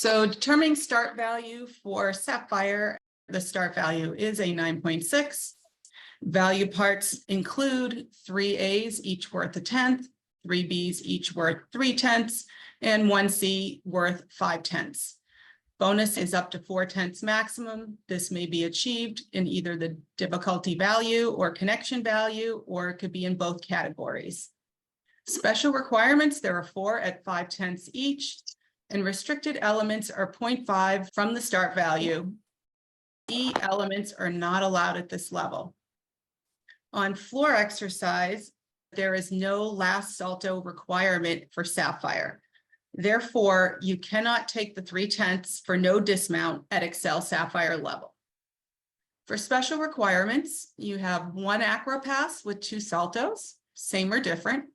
So determining start value for Sapphire, the start value is a 9.6. Value parts include 3 A's, each worth a tenth, 3 B's, each worth 3/10, and 1 C worth 5/10. Bonus is up to 4/10 maximum. This may be achieved in either the difficulty value or connection value, or it could be in both categories. Special requirements, there are 4 at 5/10 each, and restricted elements are 0.5 from the start value. E elements are not allowed at this level. On floor exercise, there is no last salto requirement for Sapphire. Therefore, you cannot take the 3/10 for no dismount at Excel Sapphire level. For special requirements, you have 1 acro pass with 2 saltos, same or different,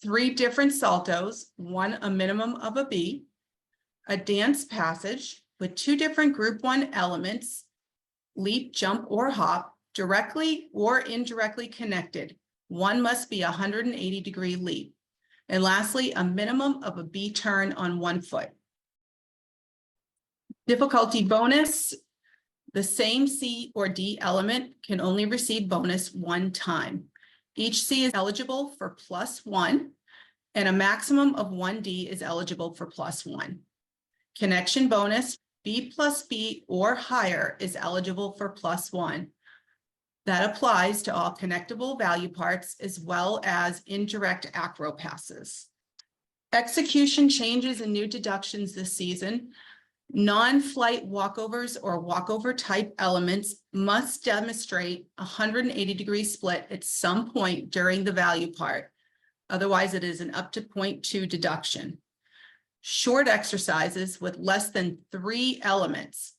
3 different saltos, 1 a minimum of a B, a dance passage with 2 different group 1 elements, leap, jump, or hop, directly or indirectly connected. One must be a 180-degree leap. And lastly, a minimum of a B turn on 1 foot. Difficulty bonus, the same C or D element can only receive bonus 1 time. Each C is eligible for +1, and a maximum of 1 D is eligible for +1. Connection bonus, B plus B or higher is eligible for +1. That applies to all connectable value parts as well as indirect acro passes. Execution changes and new deductions this season. Non-flight walkovers or walkover type elements must demonstrate a 180-degree split at some point during the value part. Otherwise, it is an up to 0.2 deduction. Short exercises with less than 3 elements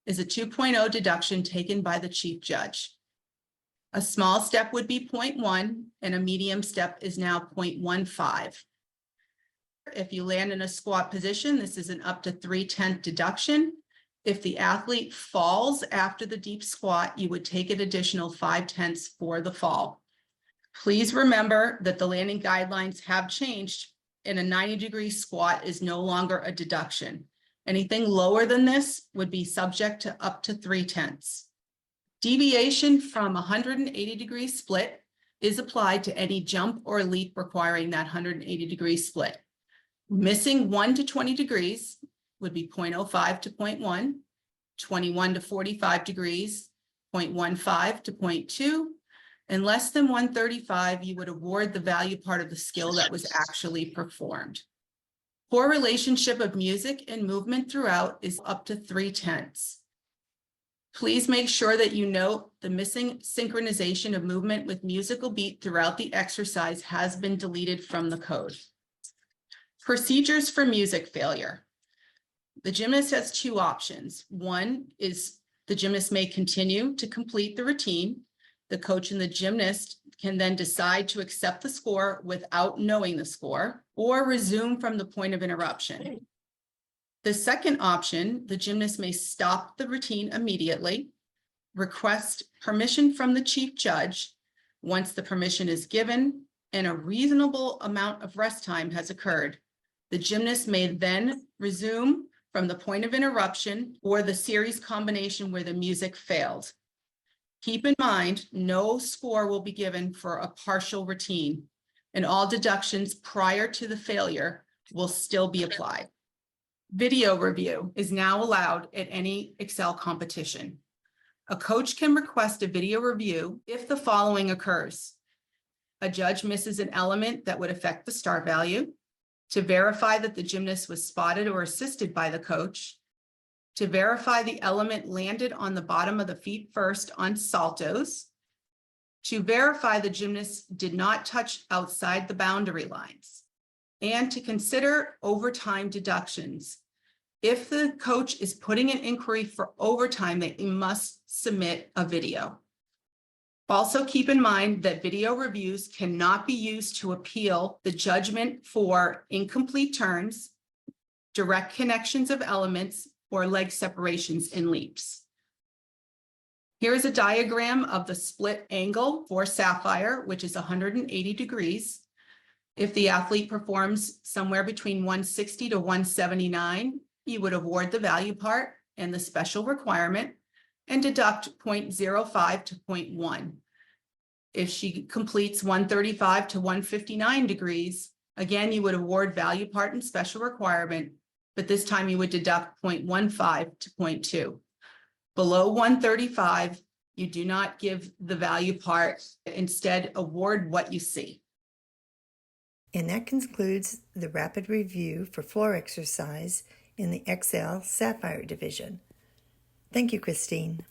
is a 2.0 deduction taken by the chief judge. A small step would be 0.1 and a medium step is now 0.15. If you land in a squat position, this is an up to 3/10 deduction. If the athlete falls after the deep squat, you would take an additional 5/10 for the fall. Please remember that the landing guidelines have changed and a 90-degree squat is no longer a deduction. Anything lower than this would be subject to up to 3/10. Deviation from 180-degree split is applied to any jump or leap requiring that 180-degree split. Missing 1 to 20 degrees would be 0.05 to 0.1, 21 to 45 degrees, 0.15 to 0.2, and less than 135, you would award the value part of the skill that was actually performed. Poor relationship of music and movement throughout is up to 3/10. Please make sure that you note the missing synchronization of movement with musical beat throughout the exercise has been deleted from the code. Procedures for music failure. The gymnast has 2 options. One is the gymnast may continue to complete the routine. The coach and the gymnast can then decide to accept the score without knowing the score or resume from the point of interruption. The second option, the gymnast may stop the routine immediately, request permission from the chief judge. Once the permission is given and a reasonable amount of rest time has occurred, the gymnast may then resume from the point of interruption or the series combination where the music failed. Keep in mind, no score will be given for a partial routine, and all deductions prior to the failure will still be applied. Video review is now allowed at any Excel competition. A coach can request a video review if the following occurs. A judge misses an element that would affect the start value, to verify that the gymnast was spotted or assisted by the coach, to verify the element landed on the bottom of the feet first on saltos, to verify the gymnast did not touch outside the boundary lines, and to consider overtime deductions. If the coach is putting an inquiry for overtime, they must submit a video. Also keep in mind that video reviews cannot be used to appeal the judgment for incomplete turns, direct connections of elements, or leg separations in leaps. Here is a diagram of the split angle for Sapphire, which is 180 degrees. If the athlete performs somewhere between 160 to 179, you would award the value part and the special requirement and deduct 0.05 to 0.1. If she completes 135 to 159 degrees, again, you would award value part and special requirement, but this time you would deduct 0.15 to 0.2. Below 135, you do not give the value part, instead award what you see. And that concludes the rapid review for floor exercise in the XL Sapphire division. Thank you, Christine.